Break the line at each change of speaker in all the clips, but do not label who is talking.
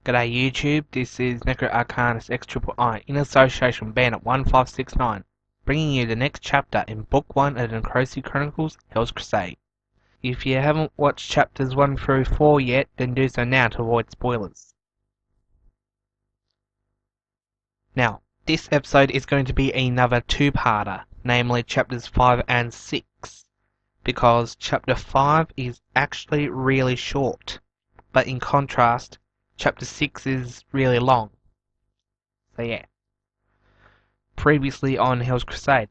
G'day YouTube, this is Necro Arcanus XIII in association with Bandit 1569, bringing you the next chapter in Book 1 of the Crusade Chronicles, Hell's Crusade. If you haven't watched chapters 1 through 4 yet, then do so now to avoid spoilers. Now, this episode is going to be another two-parter, namely chapters 5 and 6, because chapter 5 is actually really short, but in contrast, Chapter 6 is really long. So yeah. Previously on Hell's Crusade,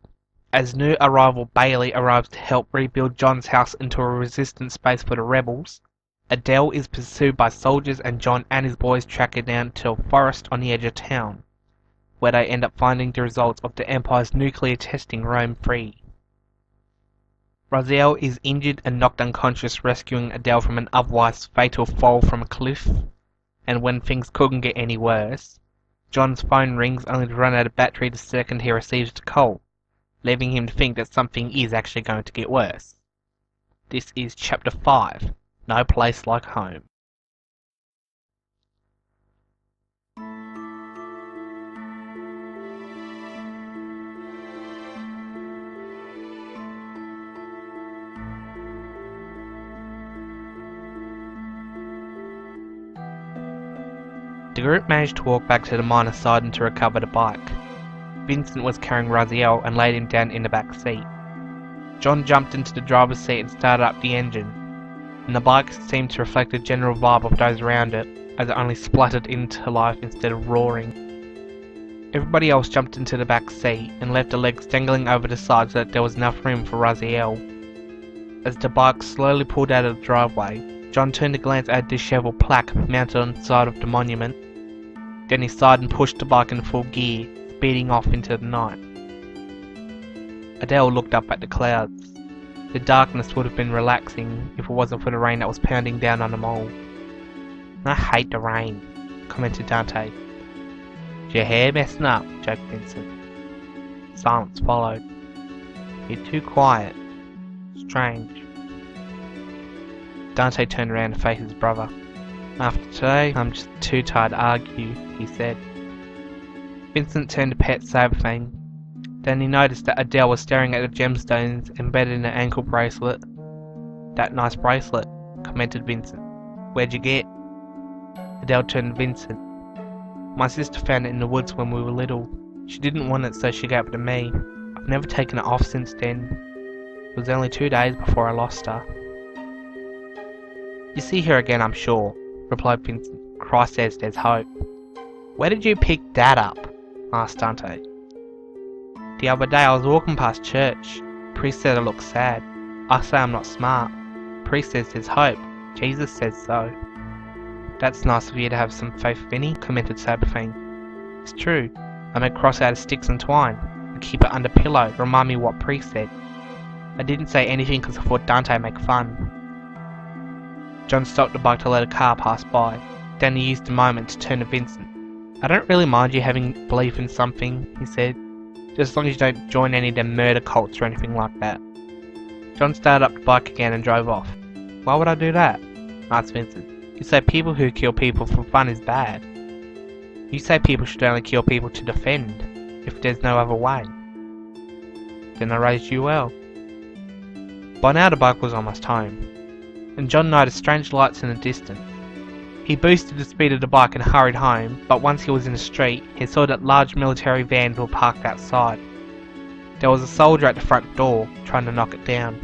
as new arrival Bailey arrives to help rebuild John's house into a resistance base for the rebels, Adele is pursued by soldiers and John and his boys track her down to a forest on the edge of town, where they end up finding the results of the Empire's nuclear testing roam free. Raziel is injured and knocked unconscious rescuing Adele from an otherwise fatal fall from a cliff. And when things couldn't get any worse, John's phone rings only to run out of battery the second he receives the call, leaving him to think that something is actually going to get worse. This is Chapter 5, No Place Like Home. The group managed to walk back to the miner's side and to recover the bike. Vincent was carrying Raziel and laid him down in the back seat. John jumped into the driver's seat and started up the engine, and the bike seemed to reflect the general vibe of those around it, as it only spluttered into life instead of roaring. Everybody else jumped into the back seat and left the legs dangling over the side so that there was enough room for Raziel. As the bike slowly pulled out of the driveway, John turned to glance at a disheveled plaque mounted on the side of the monument. Then he sighed and pushed the bike in full gear, speeding off into the night. Adele looked up at the clouds. The darkness would have been relaxing if it wasn't for the rain that was pounding down on them all. "I hate the rain," commented Dante. "Is your hair messing up?" joked Vincent. Silence followed. "You're too quiet. Strange." Dante turned around to face his brother. "After today, I'm just too tired to argue," he said. Vincent turned to pet Saberfang. Then he noticed that Adele was staring at the gemstones embedded in her ankle bracelet. "That nice bracelet," commented Vincent. "Where'd you get?" Adele turned to Vincent. "My sister found it in the woods when we were little. She didn't want it, so she gave it to me. I've never taken it off since then. It was only 2 days before I lost her." "You see her again, I'm sure," replied Vincent. "Christ says there's hope." "Where did you pick that up?" asked Dante. "The other day I was walking past church. Priest said I looked sad. I say I'm not smart. Priest says there's hope. Jesus says so." "That's nice of you to have some faith, Vinny," commented Saberfang. "It's true. I make cross out of sticks and twine, and keep it under pillow to remind me what Priest said. I didn't say anything because I thought Dante make fun." John stopped the bike to let a car pass by. Then he used the moment to turn to Vincent. "I don't really mind you having belief in something," he said, "just as long as you don't join any of them murder cults or anything like that." John started up the bike again and drove off. "Why would I do that?" asked Vincent. "You say people who kill people for fun is bad. You say people should only kill people to defend, if there's no other way. Then I raised you well." By now the bike was almost home, and John noticed strange lights in the distance. He boosted the speed of the bike and hurried home, but once he was in the street, he saw that large military vans were parked outside. There was a soldier at the front door, trying to knock it down.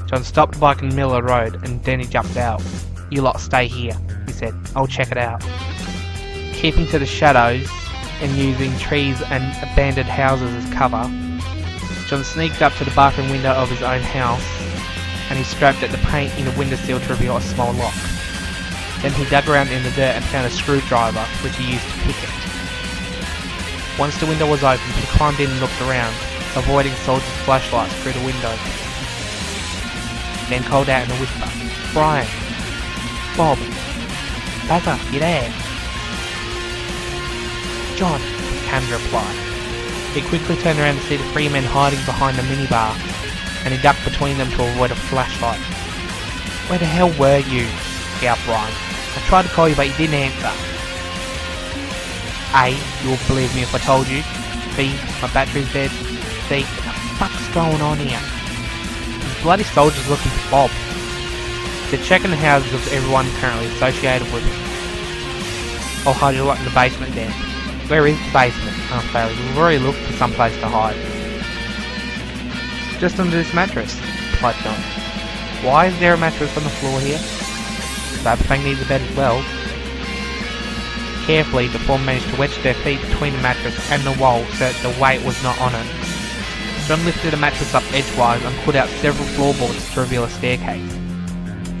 John stopped the bike in the middle of the road, and then he jumped out. "You lot stay here," he said. "I'll check it out." Keeping to the shadows, and using trees and abandoned houses as cover, John sneaked up to the bathroom window of his own house, and he scraped at the paint in the windowsill to reveal a small lock. Then he dug around in the dirt and found a screwdriver, which he used to pick it. Once the window was open, he climbed in and looked around, avoiding soldiers' flashlights through the window. Then called out in a whisper, "Brian! Bob! Bagger, you there?" "John," came the reply. He quickly turned around to see the 3 men hiding behind the minibar, and he ducked between them to avoid a flashlight. "Where the hell were you?" out Brian. I tried to call you but you didn't answer. A, you'll believe me if I told you. B, my battery's dead. C, what the fuck's going on here? These bloody soldiers looking for Bob. They're checking the houses of everyone currently associated with him. I'll hide you lot in the basement then. Where is the basement? Asked Bailey. We've already looked for some place to hide. Just under this mattress, replied John. Why is there a mattress on the floor here? Cyberfang needs a bed as well. Carefully, the four managed to wedge their feet between the mattress and the wall so that the weight was not on it. John lifted the mattress up edgewise and pulled out several floorboards to reveal a staircase.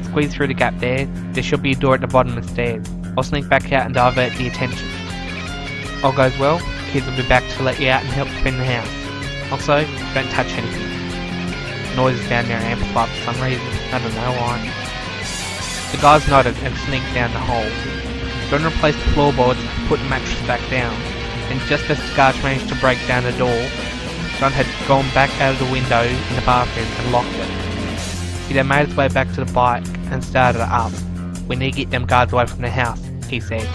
Squeeze through the gap there should be a door at the bottom of the stairs. I'll sneak back out and divert the attention. All goes well, the kids will be back to let you out and help defend the house. Also, don't touch anything. The noises down there are amplified for some reason, I don't know why. The guys nodded and sneaked down the hole. John replaced the floorboards and put the mattress back down, and just as the guards managed to break down the door, John had gone back out of the window in the bathroom and locked it. He then made his way back to the bike and started it up. We need to get them guards away from the house, he said.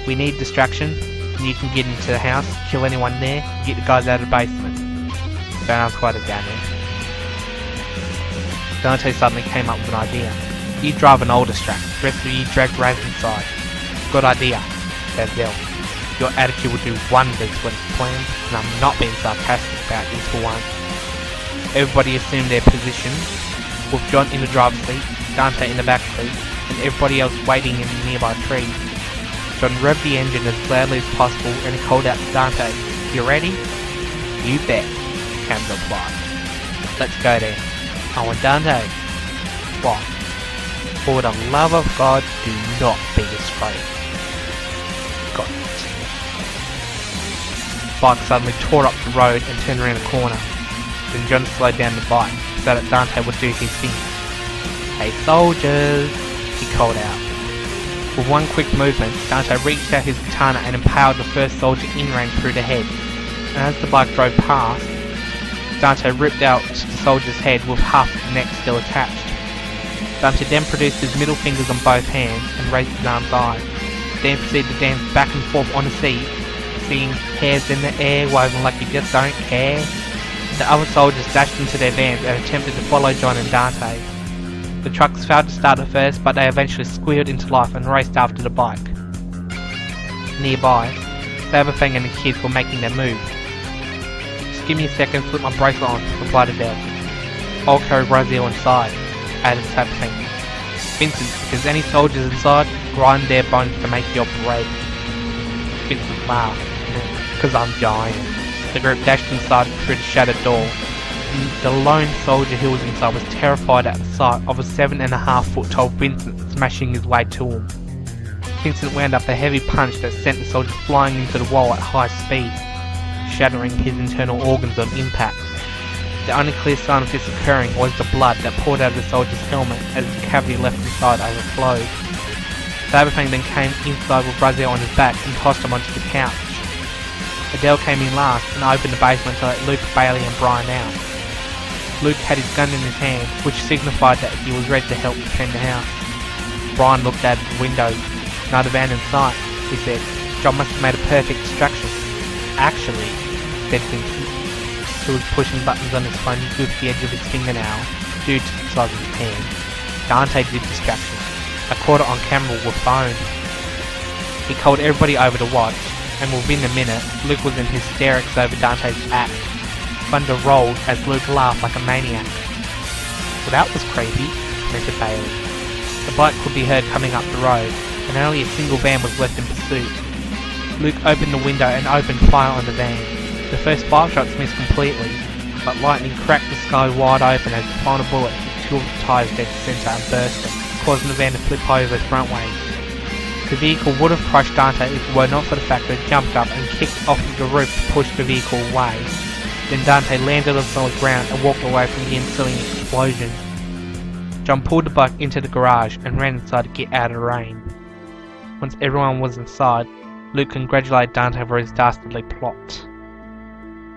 We need distraction, and you can get into the house, kill anyone there, and get the guys out of the basement. Don't ask why they're down there. Dante suddenly came up with an idea. You drive and I'll distract. The rest of you drag Raz inside. Good idea, said Bill. Your attitude will do wonders when it's planned, and I'm not being sarcastic about this for once. Everybody assumed their positions, with John in the driver's seat, Dante in the back seat, and everybody else waiting in the nearby trees. John revved the engine as loudly as possible and he called out to Dante, You ready? You bet, came the reply. Let's go then. Oh, and Dante. What? For the love of God, do not be afraid. Got it. The bike suddenly tore up the road and turned around a corner. Then John slowed down the bike so that Dante would do his thing. Hey soldiers, he called out. With one quick movement, Dante reached out his katana and impaled the first soldier in range through the head. And as the bike drove past, Dante ripped out the soldier's head with half of the neck still attached. Dante then produced his middle fingers on both hands and raised his arms high. Then proceeded to dance back and forth on the seat, seeing hairs in the air woven like you just don't care. The other soldiers dashed into their vans and attempted to follow John and Dante. The trucks failed to start at first, but they eventually squealed into life and raced after the bike. Nearby, Cyberfang and the kids were making their move. Just give me a second to slip my bracelet on, replied Adele. I'll carry Brazil inside, added Cyberfang. Vincent, if there's any soldiers inside, grind their bones to make your bread. Vincent laughed, because I'm giant. The group dashed inside through the shattered door. The lone soldier who was inside was terrified at the sight of a 7.5-foot tall Vincent smashing his way to him. Vincent wound up a heavy punch that sent the soldier flying into the wall at high speed, shattering his internal organs on impact. The only clear sign of this occurring was the blood that poured out of the soldier's helmet as the cavity left inside overflowed. Cyberfang then came inside with Brazil on his back and tossed him onto the couch. Adele came in last and opened the basement to let Luke, Bailey and Brian out. Luke had his gun in his hand, which signified that he was ready to help defend the house. Brian looked out of the window. Not a van in sight, he said. John must have made a perfect distraction. Actually, said Vincent, who was pushing buttons on his phone with the edge of his fingernail due to the size of his hand. Dante did distraction. I caught it on camera with phone. He called everybody over to watch, and within a minute, Luke was in hysterics over Dante's act. Thunder rolled as Luke laughed like a maniac. Well, that was creepy, commented Bailey. The bike could be heard coming up the road, and only a single van was left in pursuit. Luke opened the window and opened fire on the van. The first 5 shots missed completely, but lightning cracked the sky wide open as the final bullet hit 2 of the tyres dead centre and burst it, causing the van to flip over frontways. The vehicle would have crushed Dante if it were not for the fact that it jumped up and kicked off of the roof to push the vehicle away. Then Dante landed on solid ground and walked away from the ensuing explosion. John pulled the bike into the garage and ran inside to get out of the rain. Once everyone was inside, Luke congratulated Dante for his dastardly plot.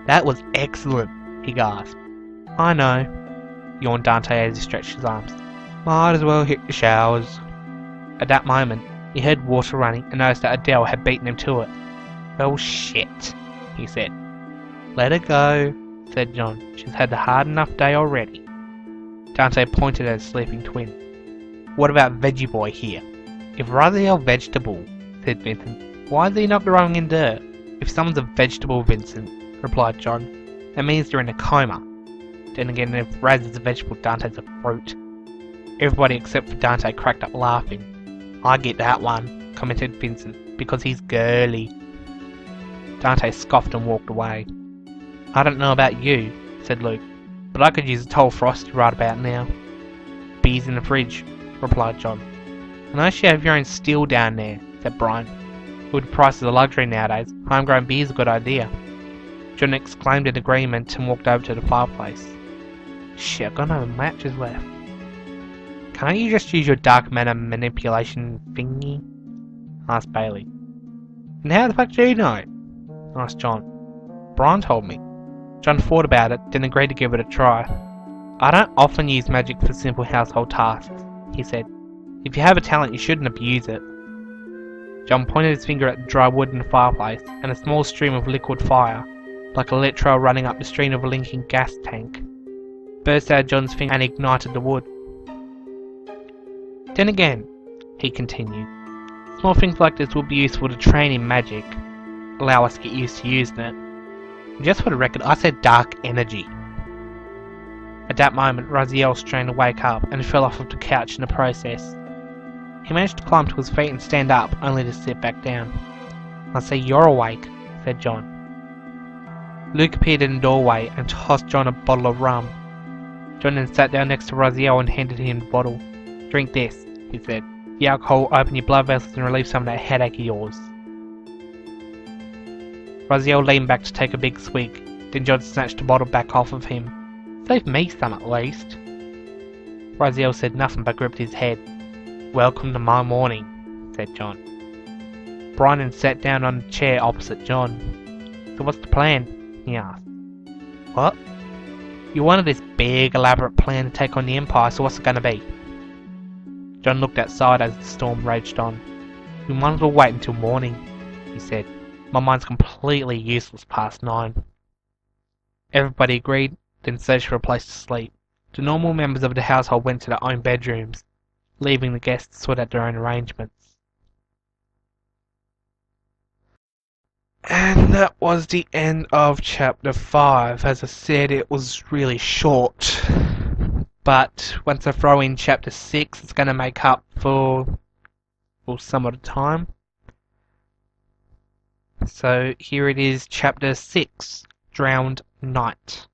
That was excellent, he gasped. I know, yawned Dante as he stretched his arms. Might as well hit the showers. At that moment, he heard water running and noticed that Adele had beaten him to it. "Well, shit," he said. "Let her go," said John. "She's had a hard enough day already." Dante pointed at his sleeping twin. "What about Veggie Boy here?" "If Raziel vegetable," said Vincent, "why is he not growing in dirt?" "If someone's a vegetable, Vincent," replied John, "that means they're in a coma. Then again, if Raz is a vegetable, Dante's a fruit." Everybody except for Dante cracked up laughing. "I get that one," commented Vincent, "because he's girly." Dante scoffed and walked away. "I don't know about you," said Luke, "but I could use a tall frosty right about now." "Bees in the fridge," replied John. "Unless you have your own still down there," said Brian. "Good prices are luxury nowadays. Homegrown beer's a good idea." John exclaimed in agreement and walked over to the fireplace. "Shit, I've got no matches left." "Can't you just use your dark matter manipulation thingy?" asked Bailey. "And how the fuck do you know?" asked John. "Brian told me." John thought about it, then agreed to give it a try. "I don't often use magic for simple household tasks," he said. "If you have a talent, you shouldn't abuse it." John pointed his finger at the dry wood in the fireplace, and a small stream of liquid fire, like a lit trail running up the stream of a linking gas tank, burst out of John's finger and ignited the wood. "Then again," he continued, "small things like this would be useful to train in magic, allow us to get used to using it. And just for the record, I said dark energy." At that moment, Raziel strained to wake up and fell off of the couch in the process. He managed to climb to his feet and stand up, only to sit back down. "I see you're awake," said John. Luke appeared in the doorway and tossed John a bottle of rum. John then sat down next to Raziel and handed him the bottle. "Drink this," he said. "The alcohol will open your blood vessels and relieve some of that headache of yours." Raziel leaned back to take a big swig, then John snatched the bottle back off of him. "Save me some at least." Raziel said nothing but gripped his head. "Welcome to my morning," said John. Brian then sat down on the chair opposite John. "So what's the plan?" he asked. "What?" "You wanted this big elaborate plan to take on the Empire, so what's it gonna be?" John looked outside as the storm raged on. "We might as well wait until morning," he said. "My mind's completely useless past 9. Everybody agreed, then searched for a place to sleep. The normal members of the household went to their own bedrooms, leaving the guests to sort out their own arrangements. And that was the end of chapter 5. As I said, it was really short. But once I throw in chapter 6, it's going to make up for some of the time. So here it is, chapter 6, Drowned Knight.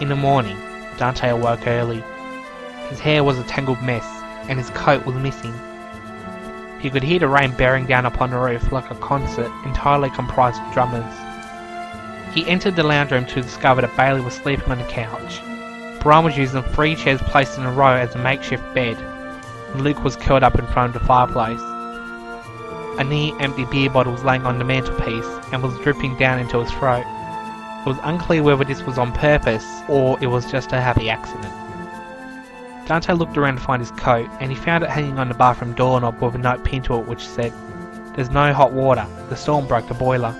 In the morning, Dante awoke early. His hair was a tangled mess, and his coat was missing. He could hear the rain bearing down upon the roof like a concert entirely comprised of drummers. He entered the lounge room to discover that Bailey was sleeping on the couch. Brian was using 3 chairs placed in a row as a makeshift bed, and Luke was curled up in front of the fireplace. A near-empty beer bottle was laying on the mantelpiece and was dripping down into his throat. It was unclear whether this was on purpose or it was just a happy accident. Dante looked around to find his coat, and he found it hanging on the bathroom doorknob with a note pinned to it which said, "There's no hot water. The storm broke the boiler."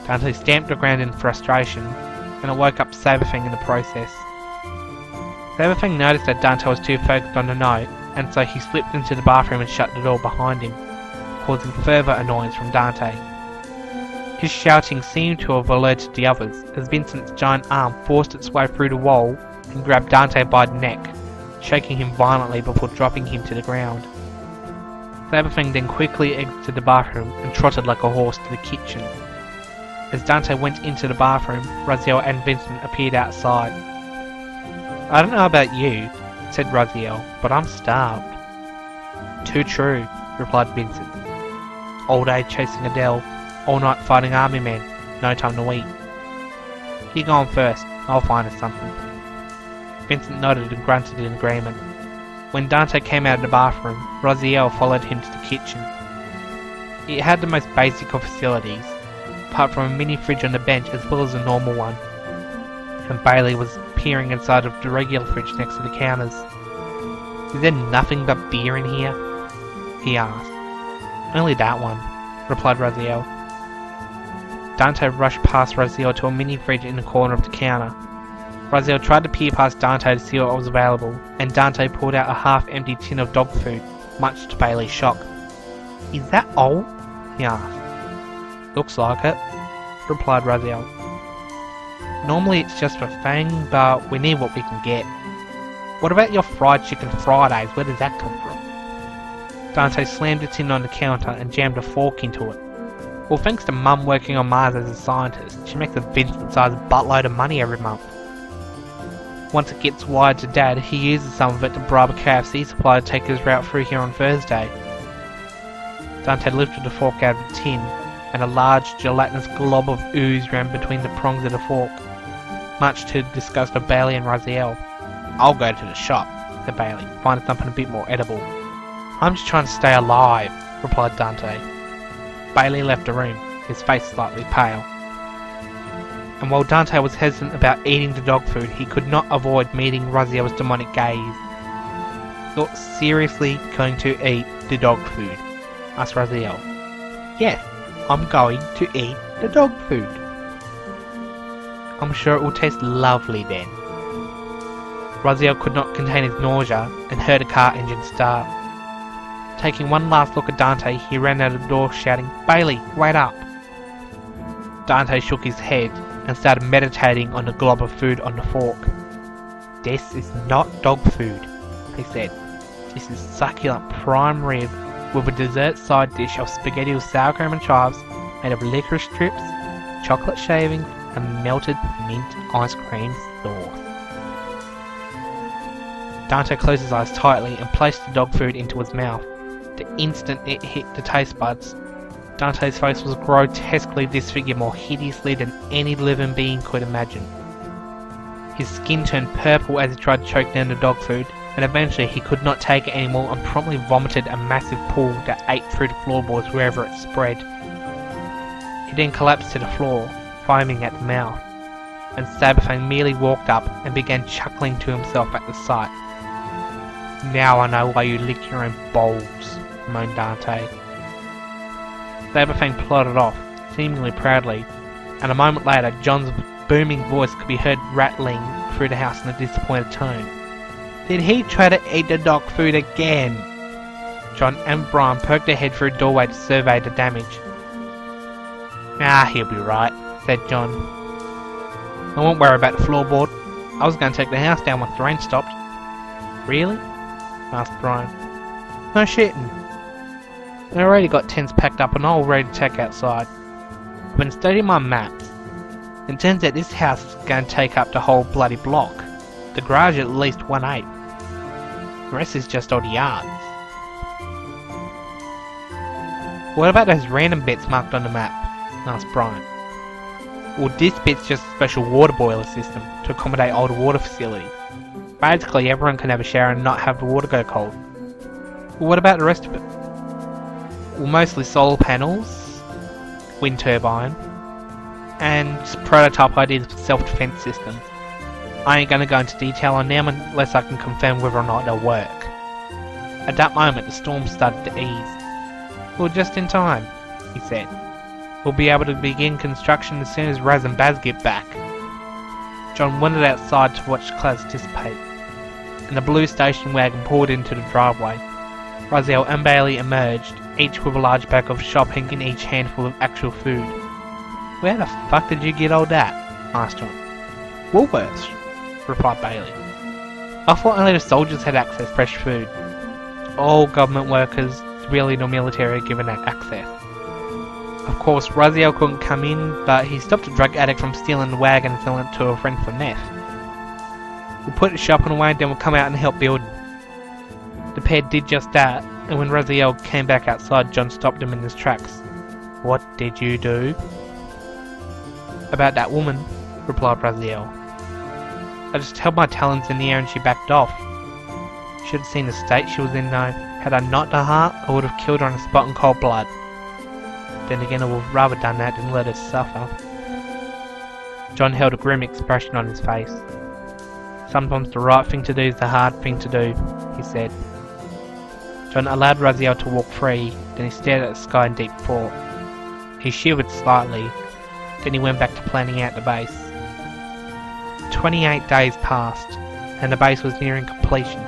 Dante stamped the ground in frustration, and it woke up Saberfang in the process. Saberfang noticed that Dante was too focused on the note, and so he slipped into the bathroom and shut the door behind him, causing further annoyance from Dante. His shouting seemed to have alerted the others, as Vincent's giant arm forced its way through the wall and grabbed Dante by the neck, shaking him violently before dropping him to the ground. Saberfang then quickly exited the bathroom and trotted like a horse to the kitchen. As Dante went into the bathroom, Raziel and Vincent appeared outside. "I don't know about you," said Raziel, "but I'm starved." "Too true," replied Vincent. "All day chasing Adele, all night fighting army men, no time to eat." "You go on first, I'll find us something." Vincent nodded and grunted in agreement. When Dante came out of the bathroom, Raziel followed him to the kitchen. It had the most basic of facilities, apart from a mini fridge on the bench as well as a normal one, and Bailey was peering inside of the regular fridge next to the counters. "Is there nothing but beer in here?" he asked. "Only that one," replied Raziel. Dante rushed past Raziel to a mini fridge in the corner of the counter. Raziel tried to peer past Dante to see what was available, and Dante pulled out a half-empty tin of dog food, much to Bailey's shock. "Is that all?" he asked. "Looks like it," replied Raziel. "Normally it's just for Fang, but we need what we can get. What about your fried chicken Fridays? Where does that come from?" Dante slammed the tin on the counter and jammed a fork into it. "Well, thanks to Mum working on Mars as a scientist, she makes a Vincent-sized buttload of money every month. Once it gets wired to Dad, he uses some of it to bribe a KFC supplier to take his route through here on Thursday." Dante lifted the fork out of the tin, and a large gelatinous glob of ooze ran between the prongs of the fork, much to the disgust of Bailey and Raziel. "I'll go to the shop," said Bailey, finding something a bit more edible. "I'm just trying to stay alive," replied Dante. Bailey left the room, his face slightly pale. And while Dante was hesitant about eating the dog food, he could not avoid meeting Raziel's demonic gaze. "You're seriously going to eat the dog food?" asked Raziel. "Yes, I'm going to eat the dog food." "I'm sure it will taste lovely then." Raziel could not contain his nausea and heard a car engine start. Taking one last look at Dante, he ran out of the door shouting, "Bailey, wait up!" Dante shook his head and started meditating on the glob of food on the fork. "This is not dog food," he said. "This is succulent prime rib with a dessert side dish of spaghetti with sour cream and chives made of licorice strips, chocolate shavings, and melted mint ice cream sauce." Dante closed his eyes tightly and placed the dog food into his mouth. The instant it hit the taste buds, Dante's face was grotesquely disfigured more hideously than any living being could imagine. His skin turned purple as he tried to choke down the dog food, and eventually he could not take it anymore and promptly vomited a massive pool that ate through the floorboards wherever it spread. He then collapsed to the floor, foaming at the mouth, and Sabafang merely walked up and began chuckling to himself at the sight. "Now I know why you lick your own balls," moaned Dante. Sabafang plodded off, seemingly proudly, and a moment later John's booming voice could be heard rattling through the house in a disappointed tone. "Did he try to eat the dog food again?" John and Brian poked their head through a doorway to survey the damage. "Ah, he'll be right," said John. "I won't worry about the floorboard. I was going to take the house down once the rain stopped." "Really?" asked Brian. "No shitting. I already got tents packed up and all ready to take outside. I've been studying my maps. It turns out this house is going to take up the whole bloody block. The garage at least 1/8. The rest is just all the yards." "What about those random bits marked on the map?" asked Brian. "Well, this bit's just a special water boiler system to accommodate older water facilities. Basically, everyone can have a shower and not have the water go cold." "Well, what about the rest of it?" "Well, mostly solar panels, wind turbine, and prototype ideas for self-defense systems. I ain't going to go into detail on them unless I can confirm whether or not they'll work." At that moment, the storm started to ease. "Well, just in time," he said. "We'll be able to begin construction as soon as Raz and Baz get back." John wandered outside to watch the clouds dissipate, and the blue station wagon pulled into the driveway. Raziel and Bailey emerged, each with a large bag of shopping in each handful of actual food. "Where the fuck did you get all that?" asked John. "Woolworths," replied Bailey. "I thought only the soldiers had access to fresh food. All government workers, civilian or military, are given that access." Of course, Raziel couldn't come in, but he stopped a drug addict from stealing the wagon and selling it to a friend for meth. "We'll put the shopping away, then we'll come out and help build." The pair did just that, and when Raziel came back outside, John stopped him in his tracks. "What did you do?" "About that woman," replied Raziel. "I just held my talons in the air and she backed off. Should have seen the state she was in though. Had I not the heart, I would have killed her on the spot in cold blood. Then again, I would have rather done that than let her suffer. John held a grim expression on his face. Sometimes the right thing to do is the hard thing to do, he said. John allowed Raziel to walk free, then he stared at the sky in deep thought. He shivered slightly, then he went back to planning out the base. 28 days passed, and the base was nearing completion.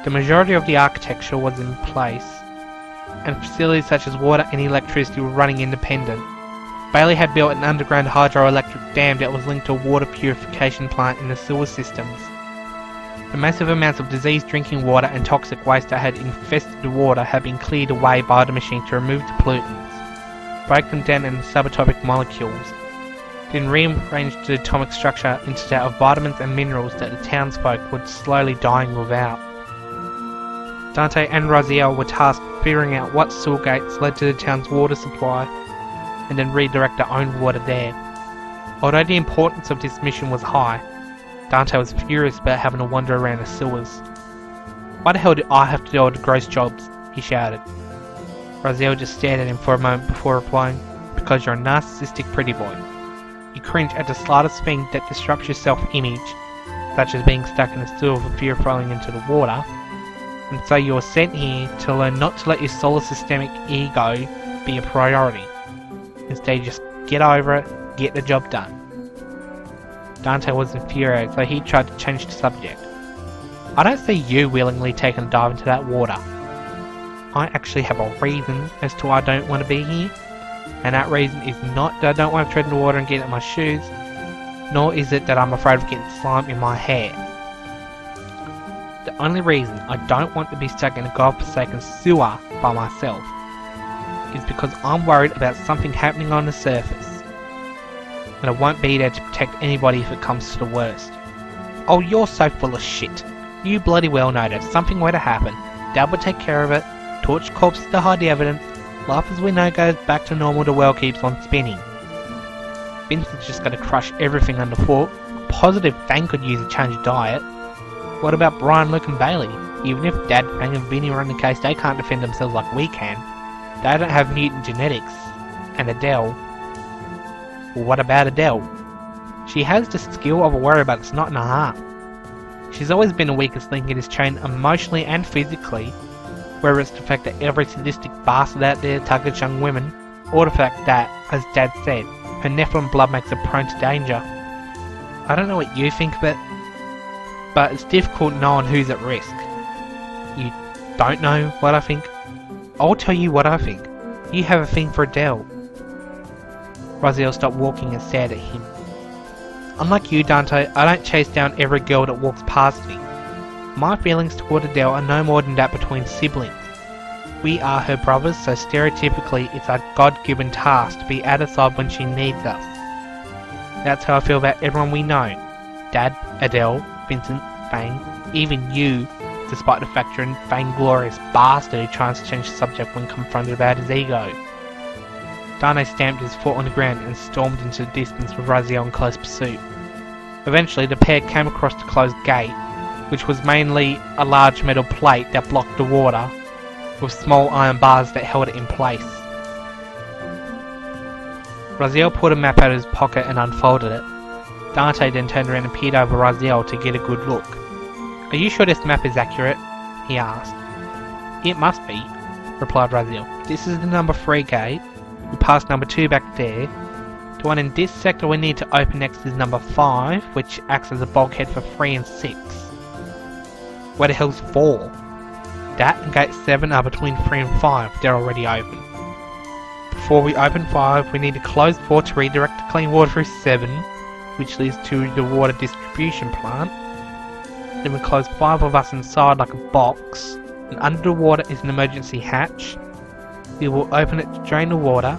The majority of the architecture was in place, and facilities such as water and electricity were running independent. Bailey had built an underground hydroelectric dam that was linked to a water purification plant in the sewer systems. The massive amounts of diseased drinking water and toxic waste that had infested the water had been cleared away by the machine to remove the pollutants, break them down into subatomic molecules, then rearrange the atomic structure into that of vitamins and minerals that the townsfolk were slowly dying without. Dante and Raziel were tasked with figuring out what sewer gates led to the town's water supply, and then redirect their own water there. Although the importance of this mission was high, Dante was furious about having to wander around the sewers. "Why the hell do I have to do all the gross jobs?" he shouted. Raziel just stared at him for a moment before replying, "Because you're a narcissistic pretty boy. You cringe at the slightest thing that disrupts your self-image, such as being stuck in a sewer for fear of falling into the water, and so you're sent here to learn not to let your solar systemic ego be a priority. Instead, just get over it, get the job done." Dante was infuriated, so he tried to change the subject. "I don't see you willingly taking a dive into that water. I actually have a reason as to why I don't want to be here, and that reason is not that I don't want to tread in the water and get in my shoes, nor is it that I'm afraid of getting slime in my hair. The only reason I don't want to be stuck in a godforsaken sewer by myself is because I'm worried about something happening on the surface, and I won't be there to protect anybody if it comes to the worst." "Oh, you're so full of shit. You bloody well know that if something were to happen, Dad would take care of it, torch corpses to hide the evidence, life as we know goes back to normal, the world keeps on spinning. Vincent's just gonna crush everything underfoot. A positive Fang could use a change of diet. What about Brian, Luke and Bailey? Even if Dad, Fang and Vinny are in the case, they can't defend themselves like we can. They don't have mutant genetics. And Adele... Well, what about Adele? She has the skill of a warrior, but it's not in her heart. She's always been the weakest link in this chain, emotionally and physically, whether it's the fact that every sadistic bastard out there targets young women, or the fact that, as Dad said, her Nephilim blood makes her prone to danger. I don't know what you think of it, but it's difficult knowing who's at risk. You don't know what I think? I'll tell you what I think. You have a thing for Adele." Raziel stopped walking and stared at him. "Unlike you, Dante, I don't chase down every girl that walks past me. My feelings toward Adele are no more than that between siblings. We are her brothers, so stereotypically it's our God-given task to be at her side when she needs us. That's how I feel about everyone we know. Dad, Adele, Vincent, Fang, even you, despite the fact you're a vainglorious bastard who tries to change the subject when confronted about his ego." Dante stamped his foot on the ground and stormed into the distance with Raziel in close pursuit. Eventually the pair came across the closed gate, which was mainly a large metal plate that blocked the water, with small iron bars that held it in place. Raziel pulled a map out of his pocket and unfolded it. Dante then turned around and peered over Raziel to get a good look. "Are you sure this map is accurate?" he asked. "It must be," replied Raziel. "This is the number 3 gate. We passed number 2 back there. The one in this sector we need to open next is number 5, which acts as a bulkhead for 3 and 6. Where the hell's 4? That and gate 7 are between 3 and 5. They're already open. Before we open 5, we need to close 4 to redirect the clean water through 7, which leads to the water distribution plant. Then we close 5 of us inside like a box, and under the water is an emergency hatch. We will open it to drain the water.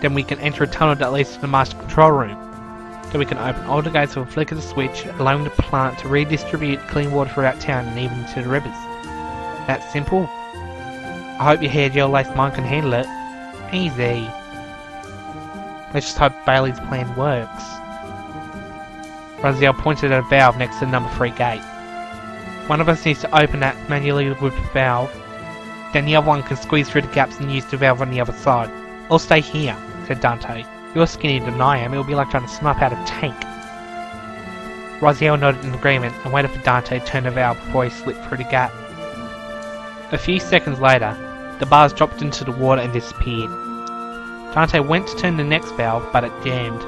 Then we can enter a tunnel that leads to the master control room. Then we can open all the gates with a flick of the switch, allowing the plant to redistribute clean water throughout town and even into the rivers. That's simple. I hope your hair gel laced mind can handle it. Easy. Let's just hope Bailey's plan works." Raziel pointed at a valve next to the number 3 gate. One of us needs to open that manually with the valve, then the other one can squeeze through the gaps and use the valve on the other side. I'll stay here, said Dante. You're skinnier than I am, it'll be like trying to snipe out a tank. Raziel nodded in agreement and waited for Dante to turn the valve before he slipped through the gap. A few seconds later, the bars dropped into the water and disappeared. Dante went to turn the next valve, but it jammed.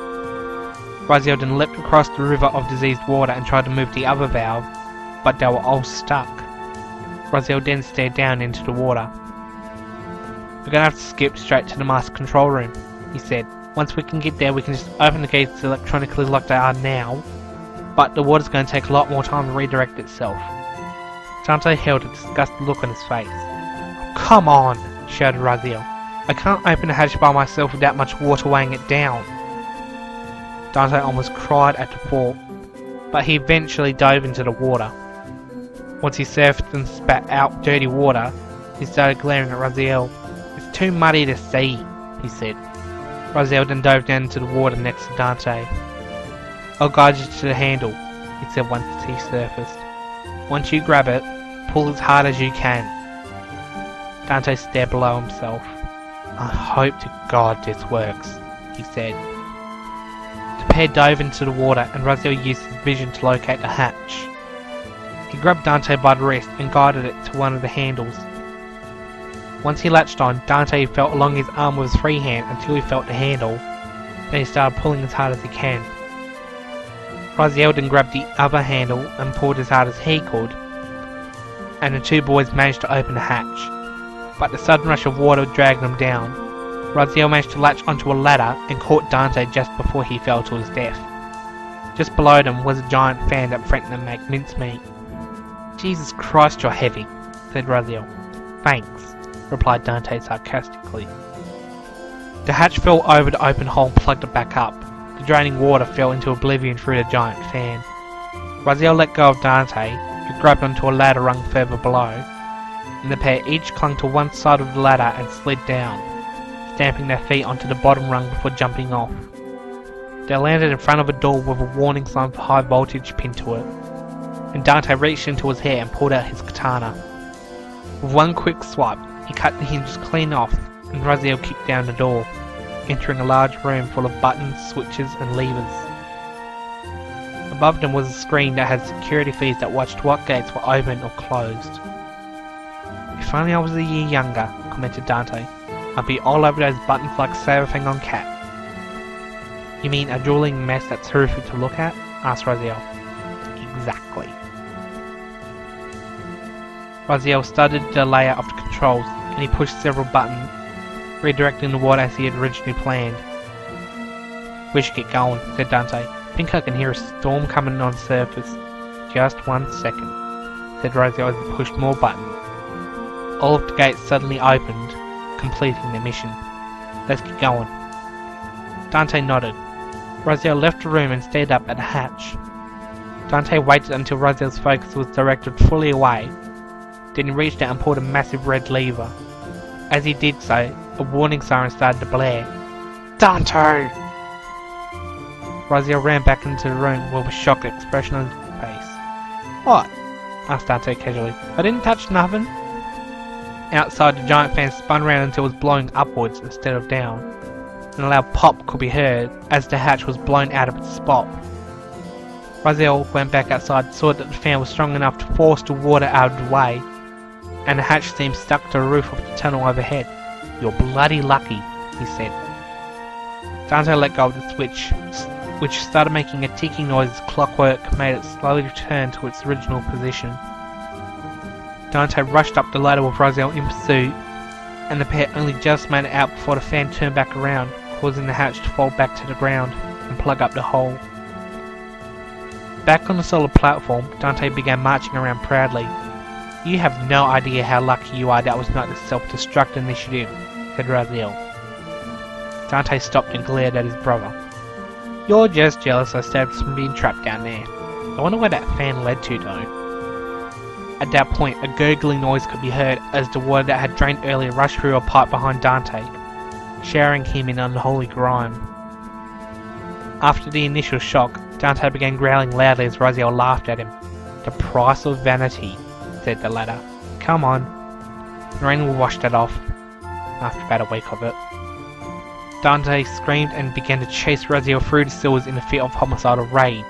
Raziel then leapt across the river of diseased water and tried to move the other valve, but they were all stuck. Raziel then stared down into the water. We're gonna have to skip straight to the master control room, he said. Once we can get there, we can just open the gates electronically like they are now, but the water's going to take a lot more time to redirect itself. Dante held a disgusted look on his face. Come on, shouted Raziel. I can't open the hatch by myself with that much water weighing it down. Dante almost cried at the thought, but he eventually dove into the water. Once he surfaced and spat out dirty water, he started glaring at Raziel. It's too muddy to see, he said. Raziel then dove down into the water next to Dante. I'll guide you to the handle, he said once he surfaced. Once you grab it, pull as hard as you can. Dante stared below himself. I hope to God this works, he said. The pair dove into the water and Raziel used his vision to locate the hatch. He grabbed Dante by the wrist and guided it to one of the handles. Once he latched on, Dante felt along his arm with his free hand until he felt the handle. Then he started pulling as hard as he can. Raziel then grabbed the other handle and pulled as hard as he could, and the two boys managed to open the hatch. But the sudden rush of water dragged them down. Raziel managed to latch onto a ladder and caught Dante just before he fell to his death. Just below them was a giant fan that threatened to make mincemeat. Jesus Christ, you're heavy, said Raziel. Thanks, replied Dante sarcastically. The hatch fell over the open hole and plugged it back up. The draining water fell into oblivion through the giant fan. Raziel let go of Dante, who grabbed onto a ladder rung further below, and the pair each clung to one side of the ladder and slid down, stamping their feet onto the bottom rung before jumping off. They landed in front of a door with a warning sign for high voltage pinned to it, and Dante reached into his hair and pulled out his katana. With one quick swipe, he cut the hinges clean off, and Raziel kicked down the door, entering a large room full of buttons, switches and levers. Above them was a screen that had security feeds that watched what gates were open or closed. If only I was a year younger, commented Dante. I'd be all over those buttons like Seraphing on Cat. You mean a drooling mess that's horrific to look at? Asked Raziel. Exactly. Raziel studied the layout of the controls, and he pushed several buttons, redirecting the water as he had originally planned. We should get going, said Dante. I think I can hear a storm coming on the surface. Just 1 second, said Raziel as he pushed more buttons. All of the gates suddenly opened, completing their mission. Let's get going. Dante nodded. Raziel left the room and stared up at the hatch. Dante waited until Raziel's focus was directed fully away. Then he reached out and pulled a massive red lever. As he did so, a warning siren started to blare. Dante! Raziel ran back into the room with a shocked expression on his face. What? Asked Dante casually. I didn't touch nothing. Outside, the giant fan spun round until it was blowing upwards instead of down, and a loud pop could be heard as the hatch was blown out of its spot. Raziel went back outside and saw that the fan was strong enough to force the water out of the way, and the hatch seemed stuck to the roof of the tunnel overhead. You're bloody lucky, he said. Dante let go of the switch, which started making a ticking noise as clockwork made it slowly return to its original position. Dante rushed up the ladder with Raziel in pursuit, and the pair only just made it out before the fan turned back around, causing the hatch to fall back to the ground and plug up the hole. Back on the solid platform, Dante began marching around proudly. You have no idea how lucky you are that was not a self-destruct initiative, said Raziel. Dante stopped and glared at his brother. You're just jealous I saved us from being trapped down there. I wonder where that fan led to though. At that point, a gurgling noise could be heard as the water that had drained earlier rushed through a pipe behind Dante, showering him in unholy grime. After the initial shock, Dante began growling loudly as Raziel laughed at him. The price of vanity, said the latter. Come on. The rain will wash that off, after about a week of it. Dante screamed and began to chase Raziel through the sewers in a fit of homicidal rage.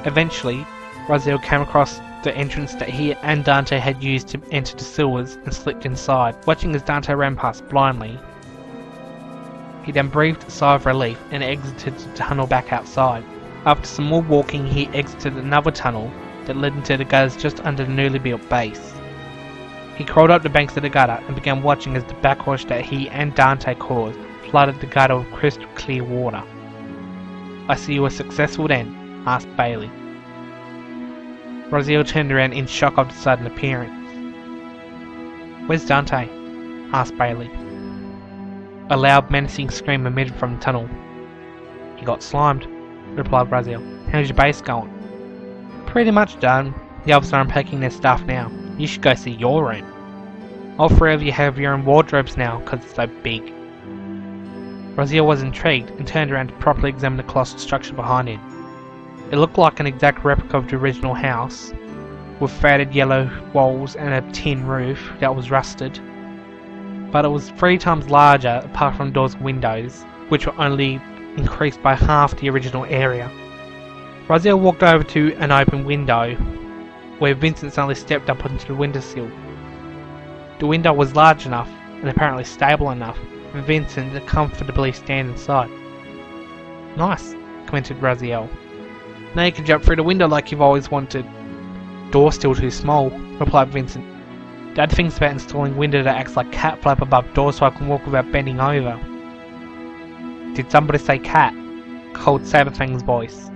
Eventually, Raziel came across the entrance that he and Dante had used to enter the sewers and slipped inside. Watching as Dante ran past blindly, he then breathed a sigh of relief and exited the tunnel back outside. After some more walking, he exited another tunnel that led into the gutters just under the newly built base. He crawled up the banks of the gutter and began watching as the backwash that he and Dante caused flooded the gutter with crystal clear water. I see you were successful then, asked Bailey. Raziel turned around in shock of the sudden appearance. Where's Dante? Asked Bailey. A loud menacing scream emitted from the tunnel. He got slimed, replied Raziel. How's your base going? Pretty much done. The others are unpacking their stuff now. You should go see your room. All three of you have your own wardrobes now, because it's so big. Raziel was intrigued and turned around to properly examine the colossal structure behind him. It looked like an exact replica of the original house, with faded yellow walls and a tin roof that was rusted. But it was 3 times larger apart from doors and windows, which were only increased by half the original area. Raziel walked over to an open window, where Vincent suddenly stepped up onto the windowsill. The window was large enough, and apparently stable enough, for Vincent to comfortably stand inside. Nice, commented Raziel. Now you can jump through the window like you've always wanted. Door's still too small, replied Vincent. Dad thinks about installing window that acts like cat flap above door so I can walk without bending over. Did somebody say cat? Called Saberfang's voice.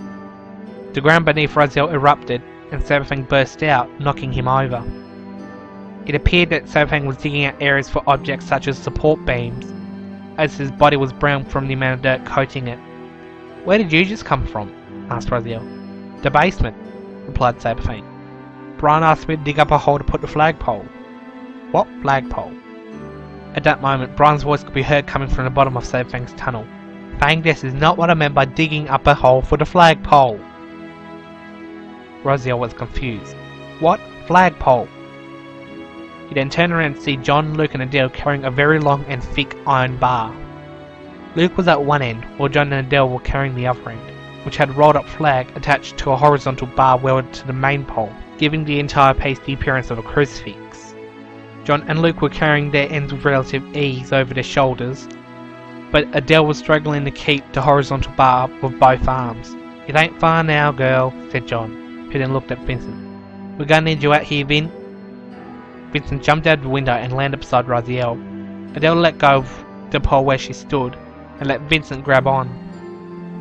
The ground beneath Raziel erupted, and Saberfang burst out, knocking him over. It appeared that Saberfang was digging out areas for objects such as support beams, as his body was brown from the amount of dirt coating it. Where did you just come from? Asked Raziel. The basement, replied Saberfang. Brian asked me to dig up a hole to put the flagpole. What flagpole? At that moment, Brian's voice could be heard coming from the bottom of Saberfang's tunnel. Fang, this is not what I meant by digging up a hole for the flagpole. Raziel was confused. What flagpole? He then turned around to see John, Luke and Adele carrying a very long and thick iron bar. Luke was at one end, while John and Adele were carrying the other end, which had a rolled up flag attached to a horizontal bar welded to the main pole, giving the entire piece the appearance of a crucifix. John and Luke were carrying their ends with relative ease over their shoulders, but Adele was struggling to keep the horizontal bar with both arms. It ain't far now, girl, said John, who then looked at Vincent. We're gonna need you out here, Vin. Vincent jumped out of the window and landed beside Raziel. Adele let go of the pole where she stood, and let Vincent grab on.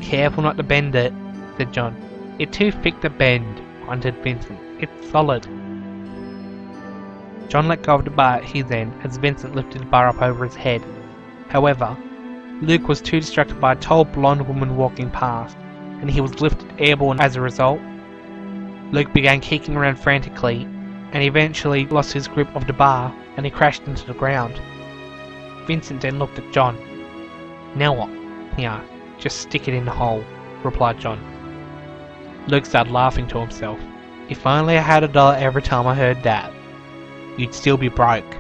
Careful not to bend it, said John. It's too thick to bend, grunted Vincent. It's solid. John let go of the bar at his end as Vincent lifted the bar up over his head. However, Luke was too distracted by a tall blonde woman walking past, and he was lifted airborne as a result. Luke began kicking around frantically, and eventually lost his grip of the bar, and he crashed into the ground. Vincent then looked at John. Now what? He asked. Just stick it in the hole, replied John. Luke started laughing to himself. If only I had $1 every time I heard that. You'd still be broke,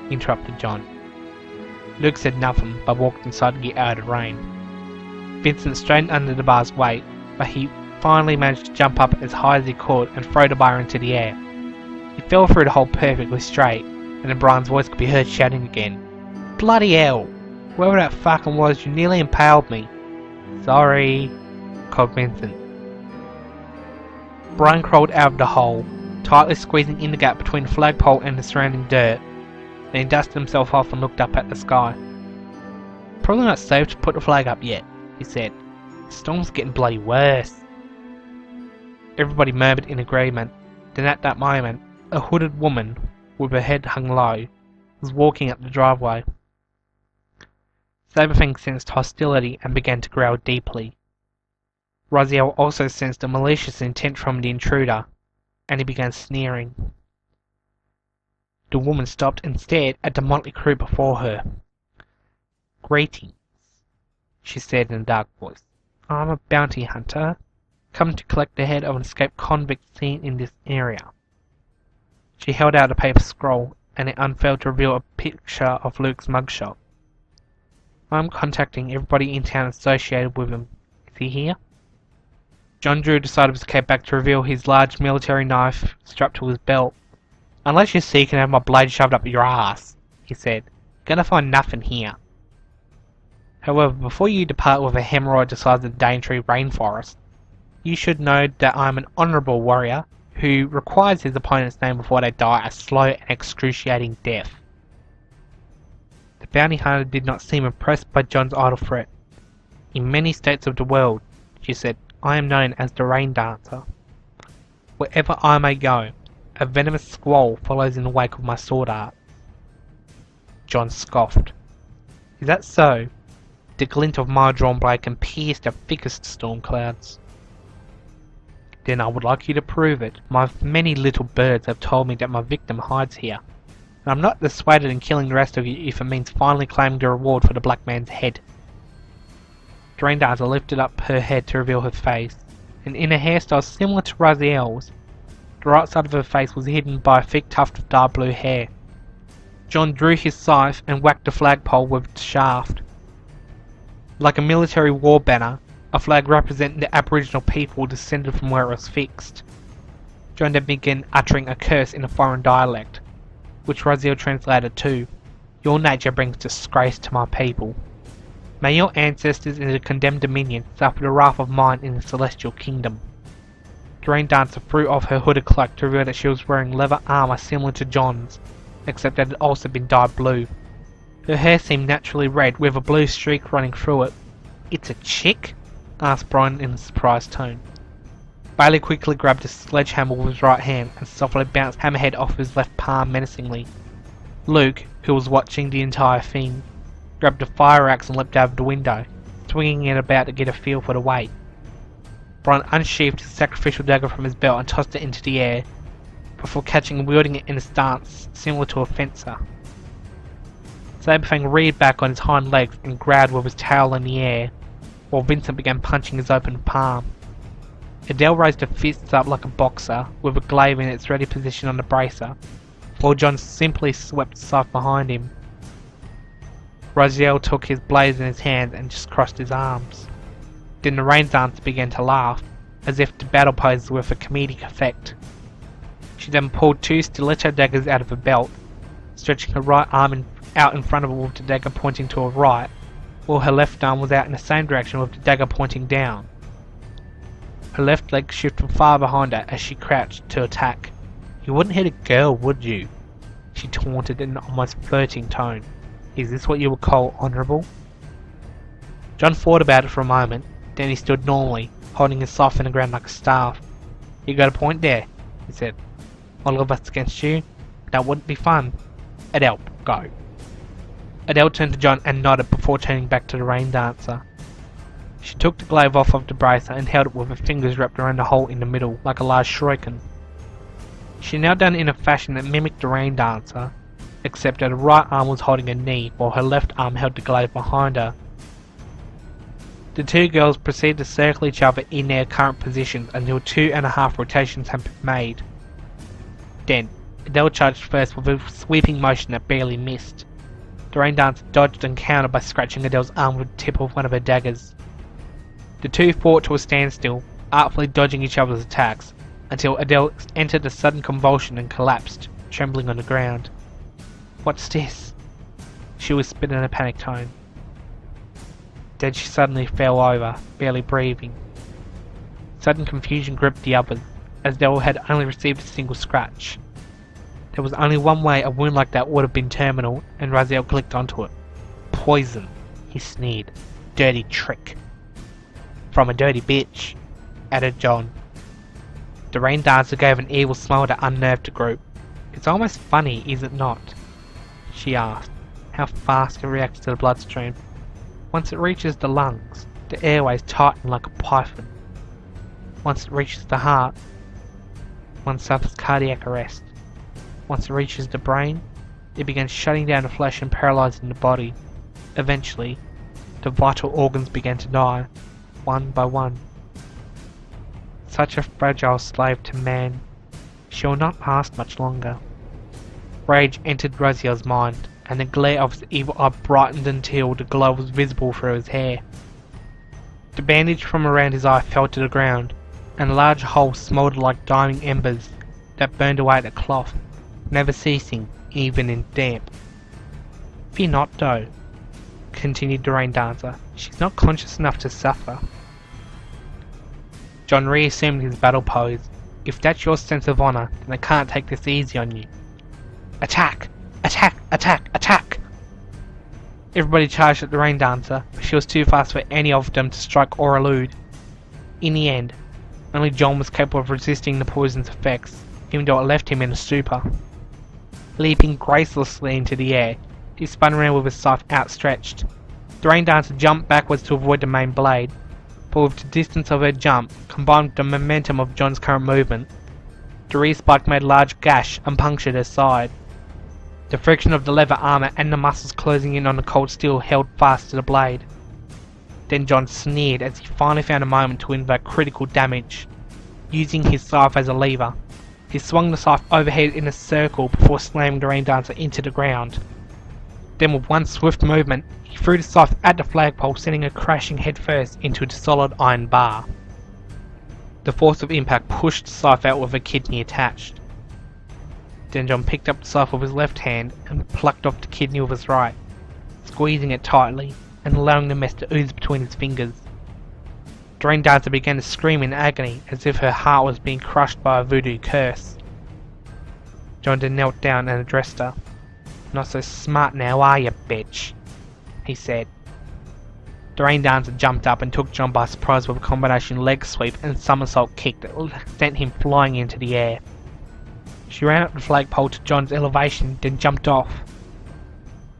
interrupted John. Luke said nothing, but walked inside to get out of the rain. Vincent straightened under the bar's weight, but he finally managed to jump up as high as he could and throw the bar into the air. He fell through the hole perfectly straight, and then Brian's voice could be heard shouting again. Bloody hell! Whoever that fucking was, you nearly impaled me. Sorry, called Vincent. Brian crawled out of the hole, tightly squeezing in the gap between the flagpole and the surrounding dirt. Then he dusted himself off and looked up at the sky. Probably not safe to put the flag up yet, he said. The storm's getting bloody worse. Everybody murmured in agreement. Then at that moment, a hooded woman, with her head hung low, was walking up the driveway. Saberfang sensed hostility and began to growl deeply. Raziel also sensed a malicious intent from the intruder, and he began sneering. The woman stopped and stared at the motley crew before her. Greetings, she said in a dark voice. I'm a bounty hunter. come to collect the head of an escaped convict seen in this area. She held out a paper scroll, and it unfurled to reveal a picture of Luke's mugshot. I'm contacting everybody in town associated with him. Is he here? John drew the side of his cape back to reveal his large military knife strapped to his belt. Unless you're seeking to have my blade shoved up your ass, he said. Gonna find nothing here. However, before you depart with a hemorrhoid the size of the Daintree rainforest, you should know that I am an honourable warrior who requires his opponent's name before they die a slow and excruciating death. The bounty hunter did not seem impressed by John's idle threat. In many states of the world, she said, I am known as the Rain Dancer. Wherever I may go, a venomous squall follows in the wake of my sword art. John scoffed. Is that so? The glint of my drawn blade can pierce the thickest storm clouds. Then I would like you to prove it. My many little birds have told me that my victim hides here. And I'm not dissuaded in killing the rest of you if it means finally claiming the reward for the black man's head. The Rain Dancer lifted up her head to reveal her face, and in a hairstyle similar to Raziel's, the right side of her face was hidden by a thick tuft of dark blue hair. John drew his scythe and whacked the flagpole with its shaft. Like a military war banner, a flag representing the Aboriginal people descended from where it was fixed. John then began uttering a curse in a foreign dialect, which Raziel translated to, Your nature brings disgrace to my people. May your ancestors in the condemned dominion suffer the wrath of mine in the celestial kingdom. The Rain Dancer threw off her hooded cloak to reveal that she was wearing leather armour similar to John's, except that it had also been dyed blue. Her hair seemed naturally red, with a blue streak running through it. It's a chick? Asked Brian in a surprised tone. Bailey quickly grabbed a sledgehammer with his right hand and softly bounced Hammerhead off his left palm menacingly. Luke, who was watching the entire thing, grabbed a fire axe and leapt out of the window, swinging it about to get a feel for the weight. Brian unsheathed his sacrificial dagger from his belt and tossed it into the air, before catching and wielding it in a stance similar to a fencer. Saberfang reared back on his hind legs and growled with his tail in the air, while Vincent began punching his open palm. Adele raised her fists up like a boxer, with a glaive in its ready position on the bracer, while John simply swept the scythe behind him. Raziel took his blade in his hand and just crossed his arms. Then the Rain Dancer began to laugh, as if the battle poses were for comedic effect. She then pulled two stiletto daggers out of her belt, stretching her right arm out in front of her with the dagger pointing to her right, while her left arm was out in the same direction with the dagger pointing down. Her left leg shifted far behind her as she crouched to attack. You wouldn't hit a girl, would you? She taunted in an almost flirting tone. Is this what you would call honourable? John thought about it for a moment, then he stood normally, holding his scythe in the ground like a staff. You got a point there, he said. All of us against you? That wouldn't be fun. Adele, go. Adele turned to John and nodded before turning back to the Rain Dancer. She took the glaive off of the bracer and held it with her fingers wrapped around the hole in the middle, like a large shuriken. She knelt down in a fashion that mimicked the Rain Dancer, except that her right arm was holding her knee, while her left arm held the glaive behind her. The two girls proceeded to circle each other in their current positions until 2.5 rotations had been made. Then, Adele charged first with a sweeping motion that barely missed. The Rain Dancer dodged and countered by scratching Adele's arm with the tip of one of her daggers. The two fought to a standstill, artfully dodging each other's attacks, until Adele entered a sudden convulsion and collapsed, trembling on the ground. What's this? She whispered in a panicked tone. Then she suddenly fell over, barely breathing. Sudden confusion gripped the others, as Adele had only received a single scratch. There was only one way a wound like that would have been terminal, and Raziel clicked onto it. Poison, he sneered. Dirty trick. From a dirty bitch, added John. The Rain Dancer gave an evil smile that unnerved the group. It's almost funny, is it not? She asked, how fast it reacts to the bloodstream. Once it reaches the lungs, the airways tighten like a python. Once it reaches the heart, one suffers cardiac arrest. Once it reaches the brain, it begins shutting down the flesh and paralysing the body. Eventually, the vital organs began to die, one by one. Such a fragile slave to man. She will not last much longer. Rage entered Raziel's mind, and the glare of his evil eye brightened until the glow was visible through his hair. The bandage from around his eye fell to the ground, and a large hole smouldered like dying embers that burned away at the cloth, never ceasing, even in damp. Fear not, though, continued the Rain Dancer. She's not conscious enough to suffer. John reassumed his battle pose. If that's your sense of honor, then I can't take this easy on you. Attack! Attack! Attack! Attack! Everybody charged at the Rain Dancer, but she was too fast for any of them to strike or elude. In the end, only John was capable of resisting the poison's effects, even though it left him in a stupor. Leaping gracelessly into the air, he spun around with his scythe outstretched. The Rain Dancer jumped backwards to avoid the main blade, but with the distance of her jump, combined with the momentum of John's current movement, the re-spike made a large gash and punctured her side. The friction of the leather armour and the muscles closing in on the cold steel held fast to the blade. Then John sneered as he finally found a moment to invoke critical damage. Using his scythe as a lever, he swung the scythe overhead in a circle before slamming the Rain Dancer into the ground. Then with one swift movement, he threw the scythe at the flagpole, sending her crashing headfirst into the solid iron bar. The force of impact pushed the scythe out with a kidney attached. Then John picked up the scythe with his left hand and plucked off the kidney with his right, squeezing it tightly and allowing the mess to ooze between his fingers. The Rain Dancer began to scream in agony as if her heart was being crushed by a voodoo curse. John then knelt down and addressed her. "Not so smart now, are you, bitch?" he said. The Rain Dancer jumped up and took John by surprise with a combination leg sweep and somersault kick that sent him flying into the air. She ran up the flagpole to John's elevation, then jumped off,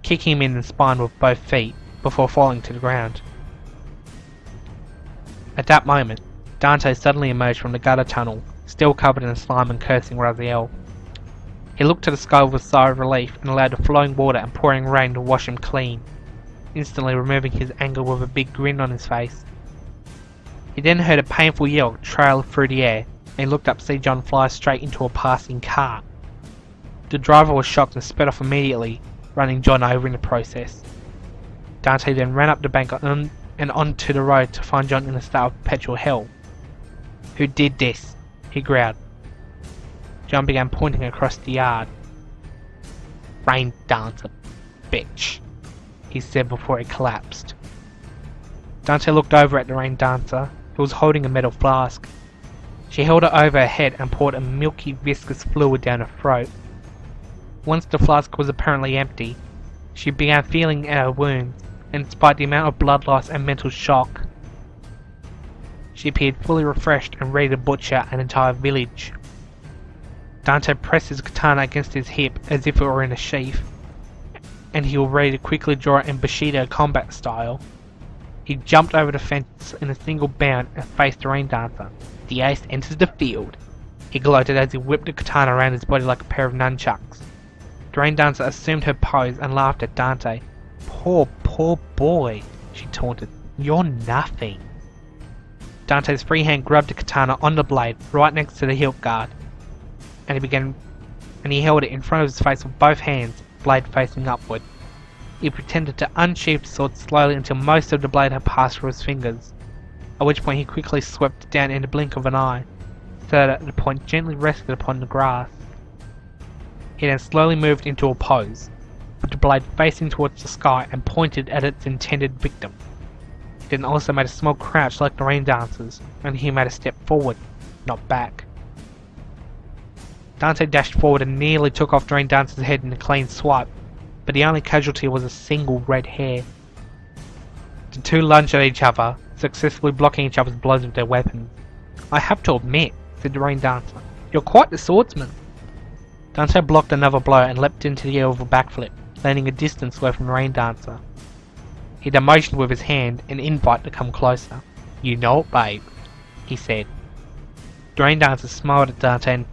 kicking him in the spine with both feet before falling to the ground. At that moment, Dante suddenly emerged from the gutter tunnel, still covered in slime and cursing Raziel. He looked to the sky with a sigh of relief and allowed the flowing water and pouring rain to wash him clean, instantly removing his anger with a big grin on his face. He then heard a painful yell trail through the air, and he looked up to see John fly straight into a passing car. The driver was shocked and sped off immediately, running John over in the process. Dante then ran up the bank and onto the road to find John in a state of perpetual hell. "Who did this?" he growled. John began pointing across the yard. "Rain Dancer, bitch," he said before he collapsed. Dante looked over at the Rain Dancer, who was holding a metal flask. She held it over her head and poured a milky, viscous fluid down her throat. Once the flask was apparently empty, she began feeling at her wounds, and despite the amount of blood loss and mental shock, she appeared fully refreshed and ready to butcher an entire village. Dante pressed his katana against his hip as if it were in a sheath, and he was ready to quickly draw it in Bushido combat style. He jumped over the fence in a single bound and faced the Rain Dancer. "The ace enters the field," he gloated as he whipped the katana around his body like a pair of nunchucks. The Rain Dancer assumed her pose and laughed at Dante. Poor boy," she taunted. "You're nothing." Dante's free hand grabbed the katana on the blade right next to the hilt guard, and he held it in front of his face with both hands, blade facing upward. He pretended to unsheath the sword slowly until most of the blade had passed through his fingers, at which point he quickly swept it down in the blink of an eye, so that the point gently rested upon the grass. He then slowly moved into a pose, with the blade facing towards the sky and pointed at its intended victim. He then also made a small crouch like the Rain Dancers, and he made a step forward, not back. Dante dashed forward and nearly took off the Rain Dancer's head in a clean swipe, but the only casualty was a single red hair. The two lunged at each other, successfully blocking each other's blows with their weapons. "I have to admit," said the Rain Dancer, "you're quite the swordsman." Dante blocked another blow and leapt into the air with a backflip, landing a distance away from the Rain Dancer. He then motioned with his hand an invite to come closer. "You know it, babe," he said. The Rain Dancer smiled at Dante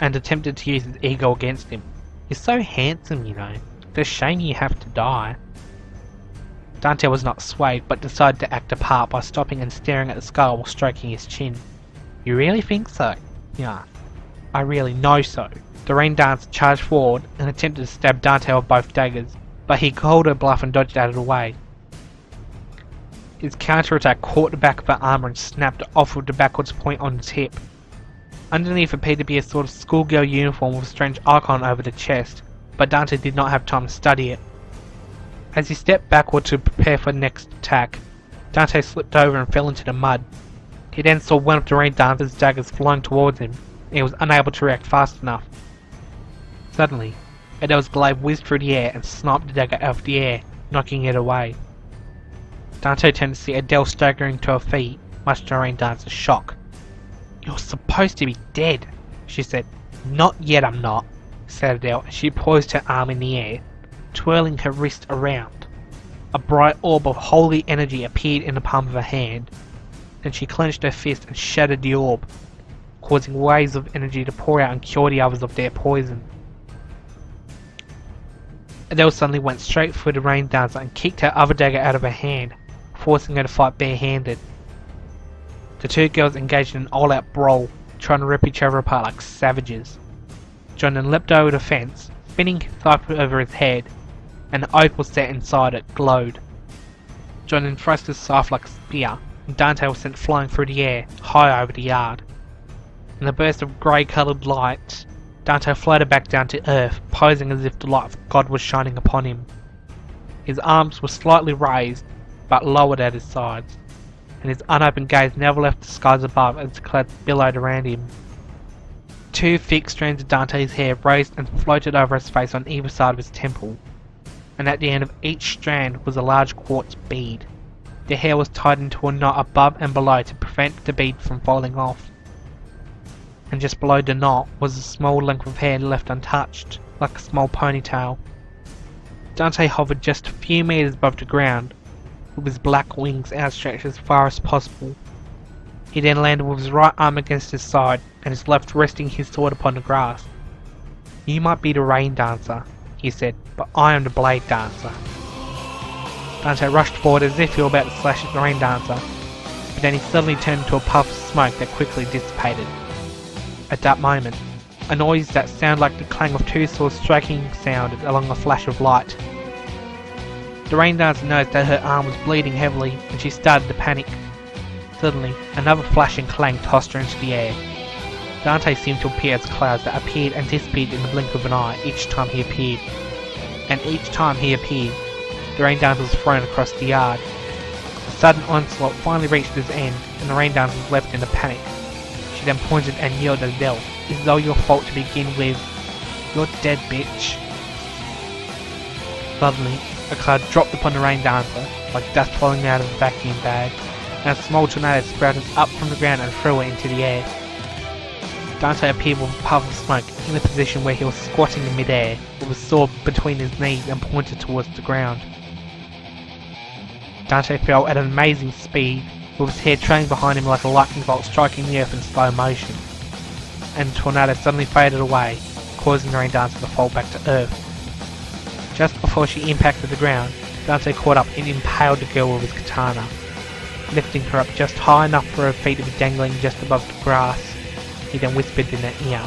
and attempted to use his ego against him. "You're so handsome, you know. It's a shame you have to die." Dante was not swayed, but decided to act a part by stopping and staring at the sky while stroking his chin. You really think so? He asked. I really know so. The rain dancer charged forward and attempted to stab Dante with both daggers, but he called her bluff and dodged out of the way. His counterattack caught the back of her armor and snapped off with the backwards point on the tip. Underneath appeared to be a sort of schoolgirl uniform with a strange icon over the chest, but Dante did not have time to study it. As he stepped backward to prepare for the next attack, Dante slipped over and fell into the mud. He then saw one of the rain dancer's daggers flying towards him, and he was unable to react fast enough. Suddenly, Adele's blade whizzed through the air and sniped the dagger out of the air, knocking it away. Dante turned to see Adele staggering to her feet, much to the rain dancer's shock. You're supposed to be dead, she said. Not yet, I'm not, said Adele, and she poised her arm in the air, twirling her wrist around. A bright orb of holy energy appeared in the palm of her hand. Then she clenched her fist and shattered the orb, causing waves of energy to pour out and cure the others of their poison. Adele suddenly went straight for the rain dancer and kicked her other dagger out of her hand, forcing her to fight barehanded. The two girls engaged in an all-out brawl, trying to rip each other apart like savages. John then leapt over the fence, spinning his knife over his head, and the opal set inside it glowed. John then thrust his scythe like a spear, and Dante was sent flying through the air, high over the yard. In a burst of grey-coloured light, Dante floated back down to earth, posing as if the light of God was shining upon him. His arms were slightly raised, but lowered at his sides, and his unopened gaze never left the skies above as the clouds billowed around him. Two thick strands of Dante's hair raised and floated over his face on either side of his temple, and at the end of each strand was a large quartz bead. The hair was tied into a knot above and below to prevent the bead from falling off, and just below the knot was a small length of hair left untouched, like a small ponytail. Dante hovered just a few meters above the ground, with his black wings outstretched as far as possible. He then landed with his right arm against his side, and his left resting his sword upon the grass. You might be the rain dancer, he said, but I am the blade dancer. Dante rushed forward as if he were about to slash at the rain dancer, but then he suddenly turned into a puff of smoke that quickly dissipated. At that moment, a noise that sounded like the clang of two swords striking sounded along a flash of light. The rain dancer noticed that her arm was bleeding heavily, and she started to panic. Suddenly, another flashing clang tossed her into the air. Dante seemed to appear as clouds that appeared and disappeared in the blink of an eye each time he appeared. And each time he appeared, the rain dancer was thrown across the yard. The sudden onslaught finally reached its end, and the rain dancer was left in a panic. She then pointed and yelled at Adele, "It's all your fault to begin with. You're dead, bitch." Suddenly, a cloud dropped upon the rain dancer, like dust falling out of a vacuum bag, and a small tornado sprouted up from the ground and threw it into the air. Dante appeared with a puff of smoke in a position where he was squatting in midair, with his sword between his knees and pointed towards the ground. Dante fell at an amazing speed, with his head trailing behind him like a lightning bolt striking the earth in slow motion, and the tornado suddenly faded away, causing the rain dancer to fall back to earth. Just before she impacted the ground, Dante caught up and impaled the girl with his katana, lifting her up just high enough for her feet to be dangling just above the grass. He then whispered in her ear,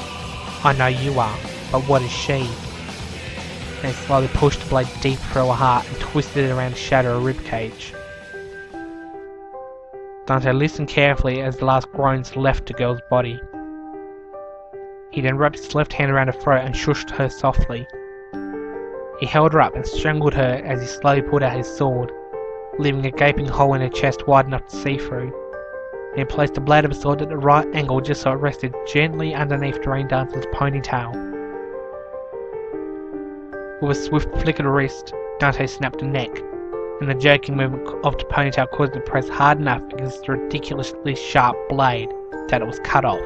"I know you are, but what is she?" Then he slowly pushed the blade deep through her heart and twisted it around to shatter her ribcage. Dante listened carefully as the last groans left the girl's body. He then wrapped his left hand around her throat and shushed her softly. He held her up and strangled her as he slowly pulled out his sword, leaving a gaping hole in her chest wide enough to see through. Then he placed the blade of his sword at the right angle just so it rested gently underneath the rain dancer's ponytail. With a swift flick of the wrist, Dante snapped the neck, and the jerking movement of the ponytail caused it to press hard enough against the ridiculously sharp blade that it was cut off.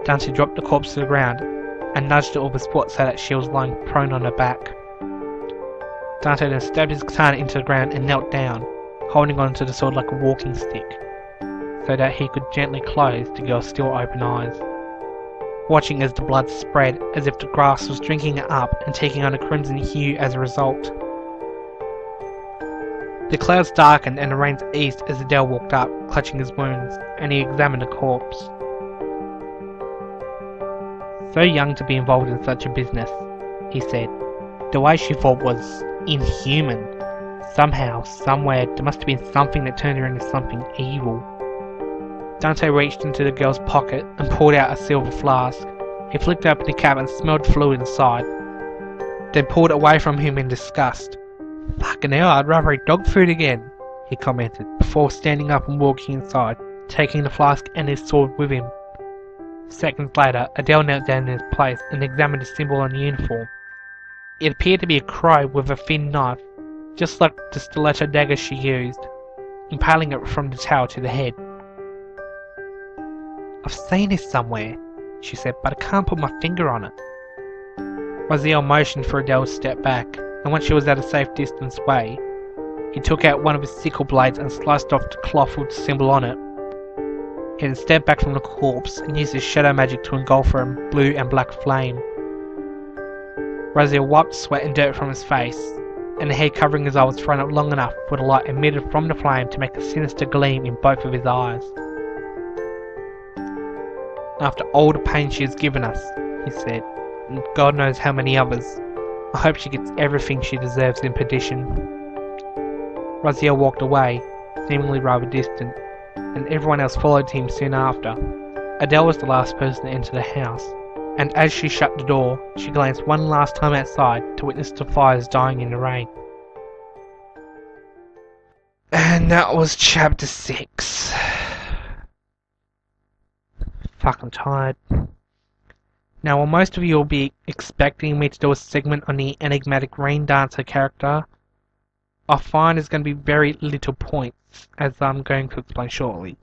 Dante dropped the corpse to the ground and nudged it with his foot so that she was lying prone on her back. Dante then stabbed his katana into the ground and knelt down, holding onto the sword like a walking stick, so that he could gently close the girl's still open eyes, watching as the blood spread as if the grass was drinking it up and taking on a crimson hue as a result. The clouds darkened and the rain eased as Adele walked up, clutching his wounds, and he examined the corpse. So young to be involved in such a business, he said. The way she fought was inhuman. Somehow, somewhere, there must have been something that turned her into something evil. Dante reached into the girl's pocket and pulled out a silver flask. He flicked open the cap and smelled fluid inside, then pulled it away from him in disgust. "Fucking hell, I'd rather eat dog food again," he commented, before standing up and walking inside, taking the flask and his sword with him. Seconds later, Adele knelt down in his place and examined the symbol on the uniform. It appeared to be a crow with a thin knife, just like the stiletto dagger she used, impaling it from the tail to the head. "I've seen this somewhere," she said, "but I can't put my finger on it." Raziel motioned for Adele to step back, and once she was at a safe distance away, he took out one of his sickle blades and sliced off the cloth with the symbol on it. He then stepped back from the corpse and used his shadow magic to engulf her in blue and black flame. Raziel wiped sweat and dirt from his face, and the hair covering his eye was thrown up long enough for the light emitted from the flame to make a sinister gleam in both of his eyes. "After all the pain she has given us," he said, "and God knows how many others, I hope she gets everything she deserves in perdition." Raziel walked away, seemingly rather distant, and everyone else followed him soon after. Adele was the last person to enter the house, and as she shut the door, she glanced one last time outside to witness the fires dying in the rain. And that was chapter 6. Fucking tired. Now, while most of you will be expecting me to do a segment on the enigmatic rain dancer character, I find there's going to be very little points, as I'm going to explain shortly.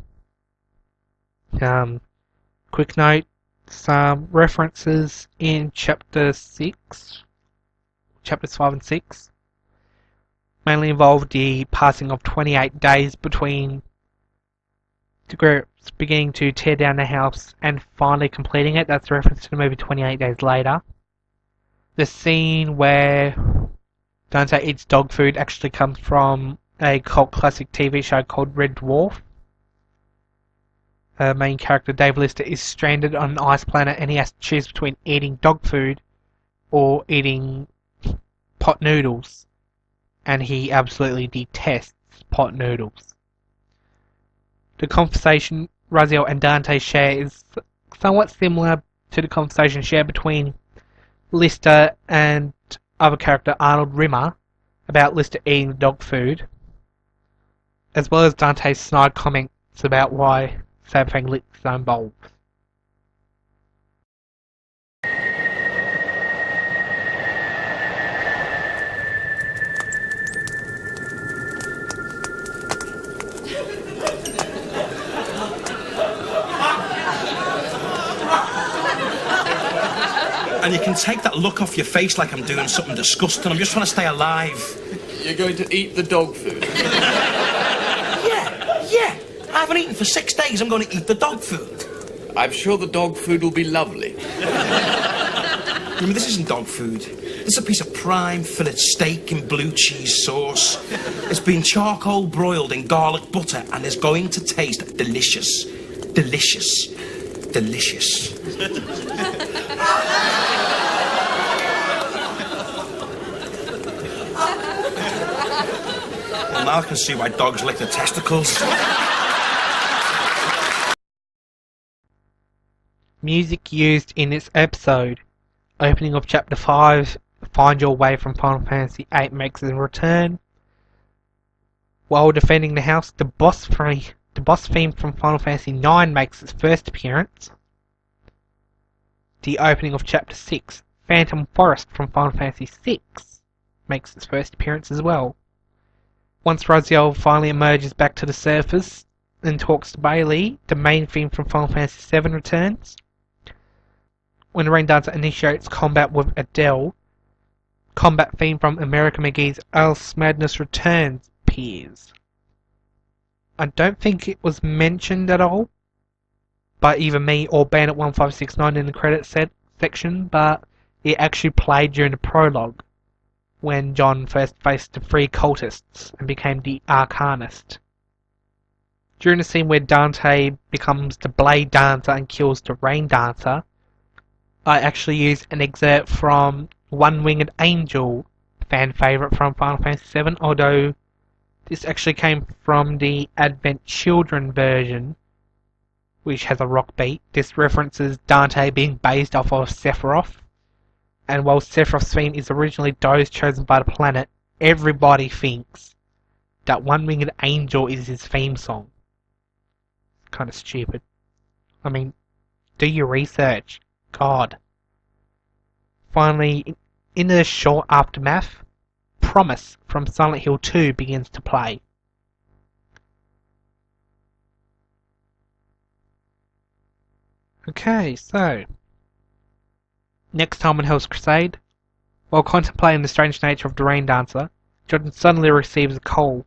Quick note, some references in chapters 5 and 6, mainly involved the passing of 28 days between the groups beginning to tear down the house and finally completing it. That's a reference to the movie 28 Days Later. The scene where Dante eats dog food actually comes from a cult classic TV show called Red Dwarf. Main character Dave Lister is stranded on an ice planet and he has to choose between eating dog food or eating pot noodles, and he absolutely detests pot noodles. The conversation Raziel and Dante share is somewhat similar to the conversation shared between Lister and other character Arnold Rimmer about Lister eating dog food, as well as Dante's snide comments about why Sabfang licks his own bulbs.
And you can take that look off your face like I'm doing something disgusting. I'm just trying to stay alive.
You're going to eat the dog food?
Yeah. I haven't eaten for 6 days. I'm going to eat the dog food.
I'm sure the dog food will be lovely.
Remember, this isn't dog food. This is a piece of prime fillet steak in blue cheese sauce. It's been charcoal broiled in garlic butter and is going to taste delicious. Delicious. Delicious. Well, now I can see why dogs lick their testicles.
Music used in this episode. Opening of chapter 5, Find Your Way from Final Fantasy VIII makes its return. While defending the house, the boss theme from Final Fantasy IX makes its first appearance. The opening of chapter 6, Phantom Forest from Final Fantasy VI, makes its first appearance as well. Once Raziel finally emerges back to the surface and talks to Bailey, the main theme from Final Fantasy VII returns. When the Rain Dancer initiates combat with Adele, combat theme from America McGee's Alice Madness Returns appears. I don't think it was mentioned at all by either me or Bandit1569 in the credits section, but it actually played during the prologue when John first faced the 3 cultists and became the Arcanist. During the scene where Dante becomes the Blade Dancer and kills the Rain Dancer, I actually used an excerpt from One Winged Angel, fan favourite from Final Fantasy VII, although this actually came from the Advent Children version, which has a rock beat. This references Dante being based off of Sephiroth, and while Sephiroth's theme is originally those chosen by the planet, everybody thinks that One Winged Angel is his theme song. Kind of stupid. I mean, do your research. God. Finally, in the short aftermath, Promise from Silent Hill 2 begins to play. Okay, so next time on Hell's Crusade, while contemplating the strange nature of the Rain Dancer, Jordan suddenly receives a call,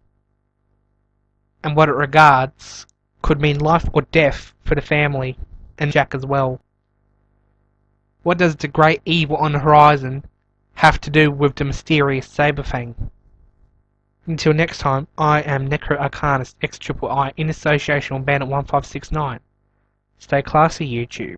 and what it regards could mean life or death for the family, and Jack as well. What does the great evil on the horizon have to do with the mysterious Saberfang? Until next time, I am Necro Arcanist XIII in association with Bandit 1569. Stay classy, YouTube.